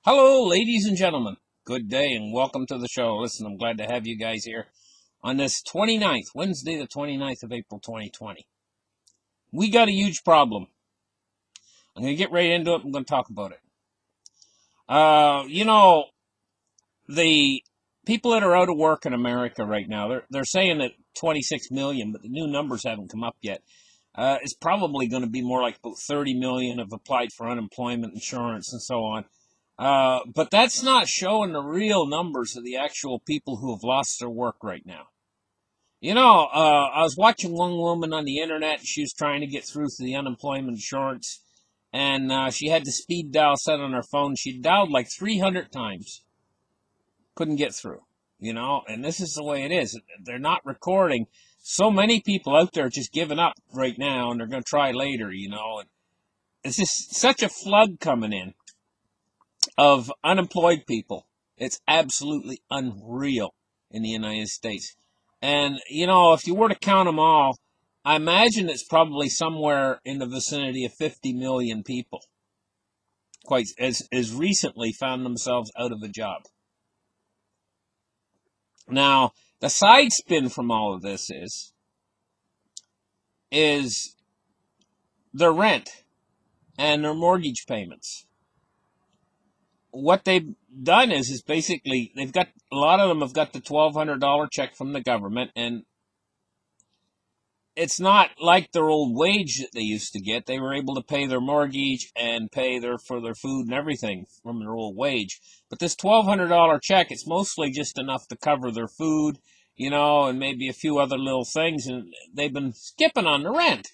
Hello, ladies and gentlemen. Good day and welcome to the show. Listen, I'm glad to have you guys here on this 29th, Wednesday, the 29th of April, 2020. We got a huge problem. I'm going to get right into it. I'm going to talk about it. The people that are out of work in America right now, they're saying that 26 million, but the new numbers haven't come up yet. It's probably going to be more like about 30 million have applied for unemployment insurance and so on. But that's not showing the real numbers of the actual people who have lost their work right now. I was watching one woman on the internet. She was trying to get through to the unemployment insurance, and she had the speed dial set on her phone. She dialed like 300 times. Couldn't get through, and this is the way it is. They're not recording. So many people out there just giving up right now, and they're going to try later, and it's just such a flood coming in of unemployed people. It's absolutely unreal in the United States. And, if you were to count them all, I imagine it's probably somewhere in the vicinity of 50 million people quite as recently found themselves out of a job. Now, the side spin from all of this is their rent and their mortgage payments. What they've done is basically they've got a lot of them have got the $1,200 check from the government, and it's not like their old wage that they used to get. They were able to pay their mortgage and pay for their food and everything from their old wage. But this $1,200 check, it's mostly just enough to cover their food, and maybe a few other little things, and they've been skipping on the rent.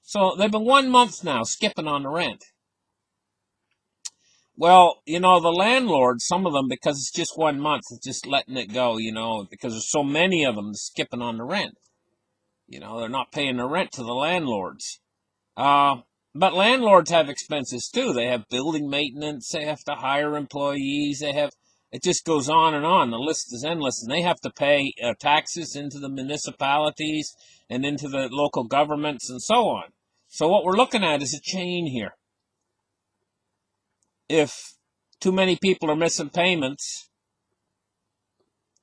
So they've been 1 month now skipping on the rent. Well, the landlords, some of them, because it's just 1 month, it's just letting it go, because there's so many of them skipping on the rent. They're not paying the rent to the landlords. But landlords have expenses too. They have building maintenance. They have to hire employees. It just goes on and on. The list is endless. And they have to pay taxes into the municipalities and into the local governments and so on. So what we're looking at is a chain here. If too many people are missing payments,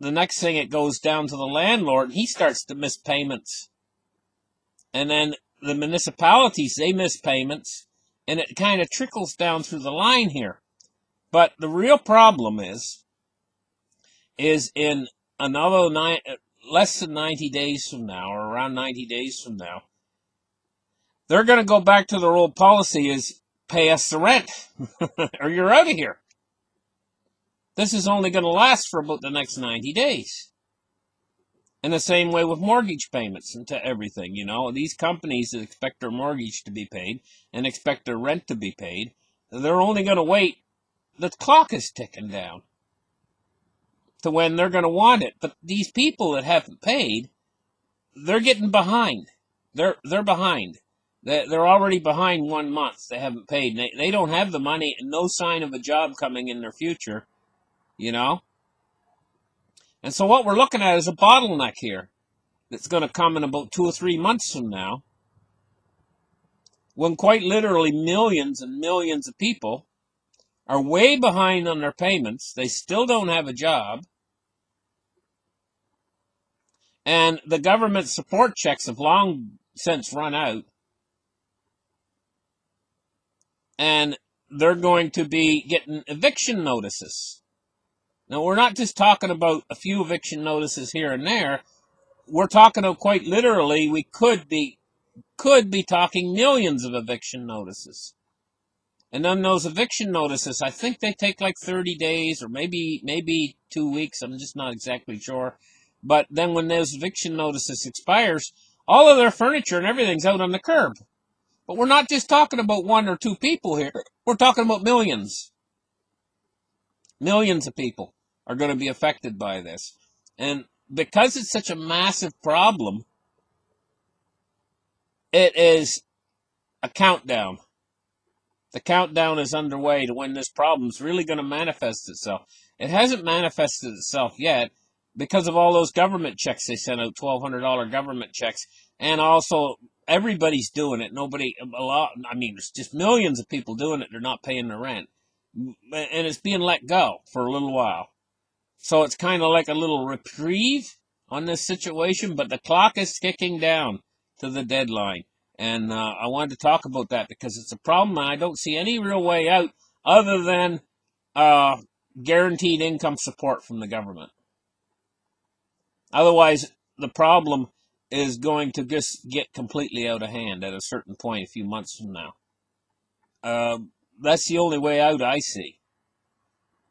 the next thing it goes down to the landlord, he starts to miss payments. And then the municipalities, they miss payments, and it kind of trickles down through the line here. But the real problem is in another less than 90 days from now, or around 90 days from now, they're going to go back to their old policy is pay us the rent, or you're out of here. This is only going to last for about the next 90 days. And the same way with mortgage payments and to everything, These companies that expect their mortgage to be paid and expect their rent to be paid, they're only going to wait. The clock is ticking down to when they're going to want it. But these people that haven't paid, they're getting behind. They're behind. They're already behind 1 month. They haven't paid. They don't have the money and no sign of a job coming in their future, And so what we're looking at is a bottleneck here that's going to come in about 2 or 3 months from now, when quite literally millions and millions of people are way behind on their payments. They still don't have a job. And the government support checks have long since run out. And they're going to be getting eviction notices. Now, we're not just talking about a few eviction notices here and there. We're talking about quite literally, we could be talking millions of eviction notices. And then those eviction notices, I think they take like 30 days or maybe 2 weeks. I'm just not exactly sure. But then when those eviction notices expires, all of their furniture and everything's out on the curb. But we're not just talking about 1 or 2 people here. We're talking about millions. Millions of people are going to be affected by this. And because it's such a massive problem, it is a countdown. The countdown is underway to when this problem is really going to manifest itself. It hasn't manifested itself yet because of all those government checks they sent out, $1,200 government checks, and also everybody's doing it. There's just millions of people doing it. They're not paying their rent. and it's being let go for a little while. So it's kind of like a little reprieve on this situation, but the clock is ticking down to the deadline. And I wanted to talk about that because it's a problem, and I don't see any real way out other than guaranteed income support from the government. Otherwise, the problem is going to just get completely out of hand at a certain point a few months from now. That's the only way out I see,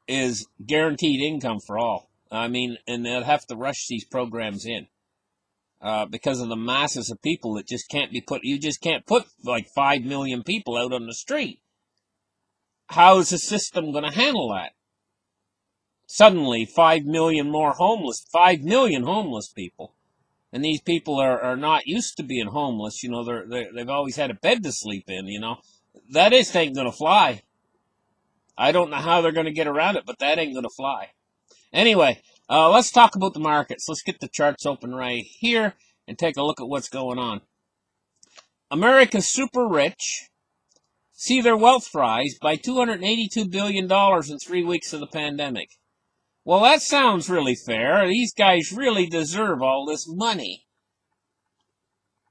is guaranteed income for all. I mean, and they'll have to rush these programs in because of the masses of people that just can't be put. You just can't put like 5 million people out on the street. How is the system going to handle that? Suddenly, 5 million more homeless, 5 million homeless people. And these people are not used to being homeless. You know, they've always had a bed to sleep in, you know. That ain't going to fly. I don't know how they're going to get around it, but that ain't going to fly. Anyway, let's talk about the markets. Let's get the charts open right here and take a look at what's going on. America's super rich see their wealth rise by $282 billion in 3 weeks of the pandemic. Well, that sounds really fair. These guys really deserve all this money.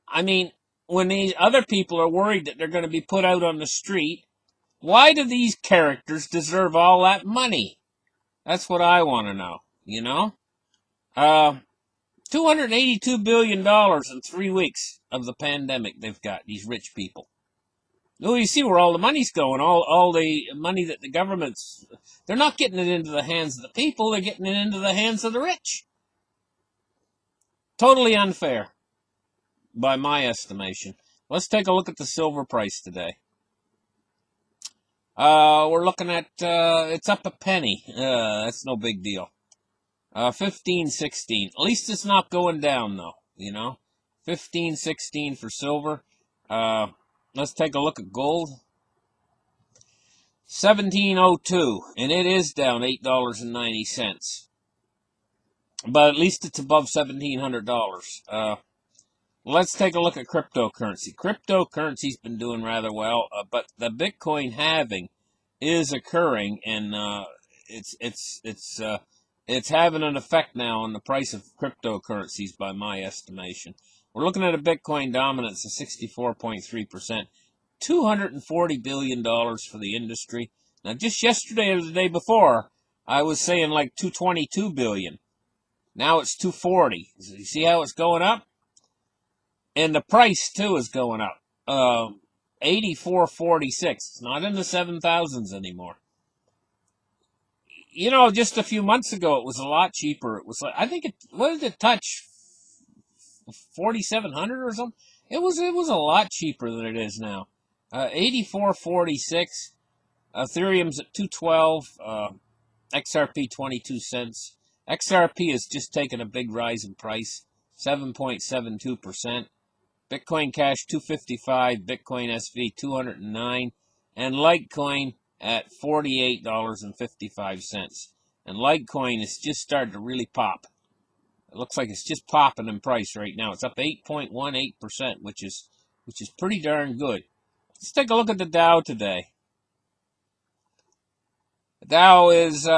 I mean, when these other people are worried that they're going to be put out on the street, why do these characters deserve all that money? That's what I want to know, you know? $282 billion in 3 weeks of the pandemic they've got, these rich people. Oh, you see where all the money's going, all the money that the government's... They're not getting it into the hands of the people, they're getting it into the hands of the rich. Totally unfair, by my estimation. Let's take a look at the silver price today. We're looking at, it's up a penny. That's no big deal. 15.16. At least it's not going down, though, you know. 15.16 for silver. Let's take a look at gold. 17.02, and it is down $8.90. But at least it's above $1,700. Let's take a look at cryptocurrency. Cryptocurrency's been doing rather well, but the Bitcoin halving is occurring, and it's having an effect now on the price of cryptocurrencies, by my estimation. We're looking at a Bitcoin dominance of 64.3%, $240 billion for the industry. Now, just yesterday or the day before, I was saying like $222 billion. Now it's $240. You see how it's going up? And the price, too, is going up. 84.46. It's not in the 7,000s anymore. You know, just a few months ago, it was a lot cheaper. It was like, I think what did it touch? 4,700 or something? It was a lot cheaper than it is now. 84.46. Ethereum's at 212. XRP 22 cents. XRP has just taken a big rise in price, 7.72%. Bitcoin Cash 255, Bitcoin SV 209, and Litecoin at $48.55. And Litecoin is just starting to really pop. It looks like it's just popping in price right now. It's up 8.18%, which is pretty darn good. Let's take a look at the Dow today. The Dow is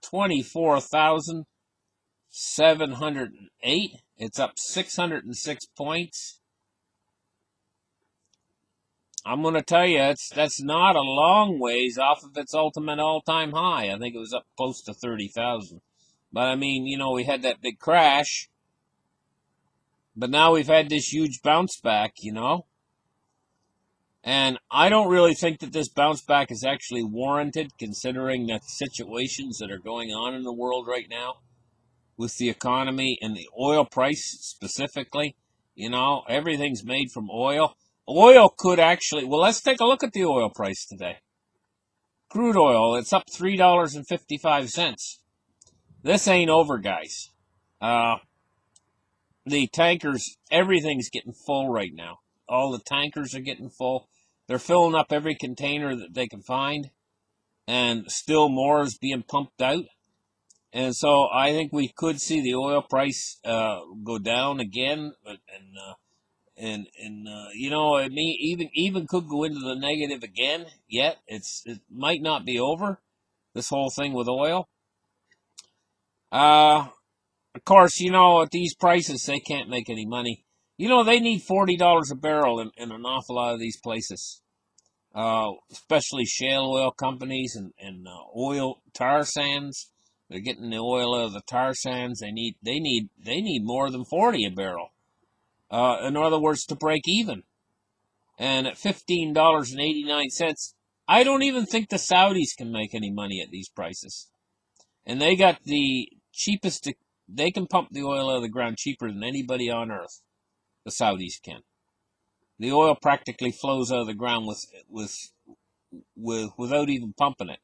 24,708. It's up 606 points. I'm going to tell you, that's not a long ways off of its ultimate all-time high. I think it was up close to 30,000. But, I mean, you know, we had that big crash. But now we've had this huge bounce back, you know. And I don't really think that this bounce back is actually warranted, considering the situations that are going on in the world right now with the economy and the oil price specifically. You know, everything's made from oil. Oil could actually... Well, let's take a look at the oil price today. Crude oil, it's up $3.55. This ain't over, guys. The tankers, everything's getting full right now. All the tankers are getting full. They're filling up every container that they can find. And still more is being pumped out. And so I think we could see the oil price go down again. and you know, it may even could go into the negative again. Yet it might not be over, this whole thing with oil. Of course, you know, at these prices they can't make any money. You know, they need $40 a barrel in an awful lot of these places, especially shale oil companies and oil tar sands. They're getting the oil out of the tar sands. They need more than 40 a barrel. In other words, to break even. And at $15.89, I don't even think the Saudis can make any money at these prices. And they got the cheapest. They can pump the oil out of the ground cheaper than anybody on earth. The Saudis can. The oil practically flows out of the ground without even pumping it.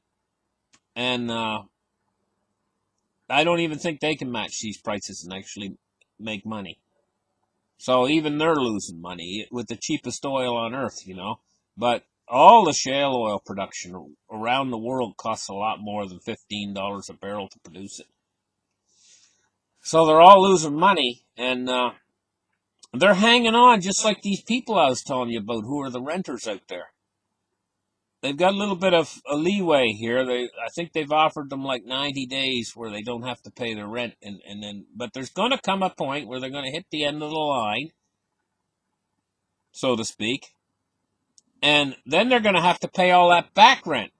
And I don't even think they can match these prices and actually make money. So even they're losing money with the cheapest oil on earth, you know. But all the shale oil production around the world costs a lot more than $15 a barrel to produce it. So they're all losing money, and they're hanging on just like these people I was telling you about who are the renters out there. They've got a little bit of a leeway here. I think they've offered them like 90 days where they don't have to pay their rent, and then, but there's going to come a point where they're going to hit the end of the line, so to speak, and then they're going to have to pay all that back rent.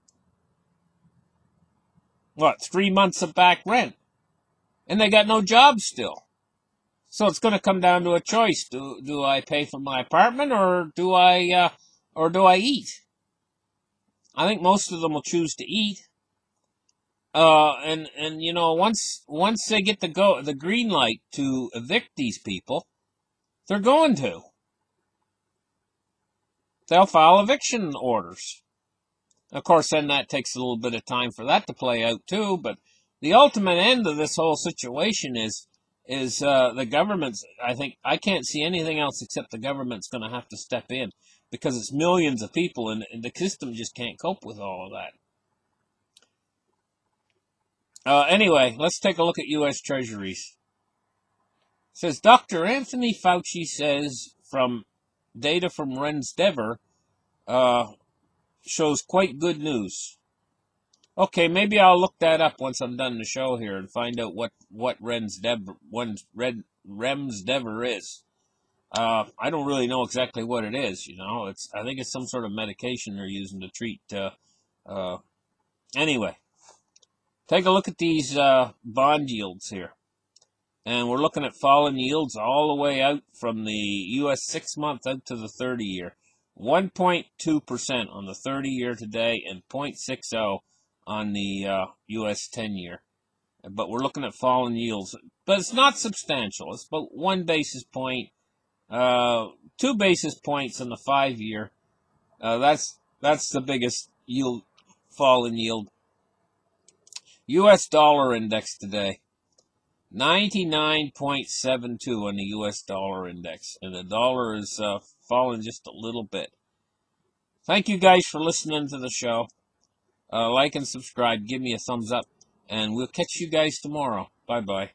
What, 3 months of back rent? And they got no jobs still. So it's going to come down to a choice. Do I pay for my apartment, or do I eat? I think most of them will choose to eat. And you know, once they get the green light to evict these people, they're going to. They'll file eviction orders. Of course, then that takes a little bit of time for that to play out too. But the ultimate end of this whole situation is the government's. I can't see anything else except the government's going to have to step in, because it's millions of people, and the system just can't cope with all of that. Anyway, let's take a look at U.S. Treasuries. It says Dr. Anthony Fauci says from data from Remsdevr shows quite good news. Okay, maybe I'll look that up once I'm done the show here and find out what Remsdevr is. I don't really know exactly what it is, you know. I think it's some sort of medication they're using to treat. Anyway, take a look at these bond yields here. And we're looking at falling yields all the way out from the U.S. 6-month out to the 30-year. 1.2% on the 30-year today and 0.60 on the U.S. 10-year. But we're looking at falling yields. But it's not substantial. It's about 1 basis point, 2 basis points on the 5-year. That's the biggest yield, fall in yield. U.S. dollar index today. 99.72 on the U.S. dollar index. And the dollar is falling just a little bit. Thank you guys for listening to the show. Like and subscribe. Give me a thumbs up. And we'll catch you guys tomorrow. Bye-bye.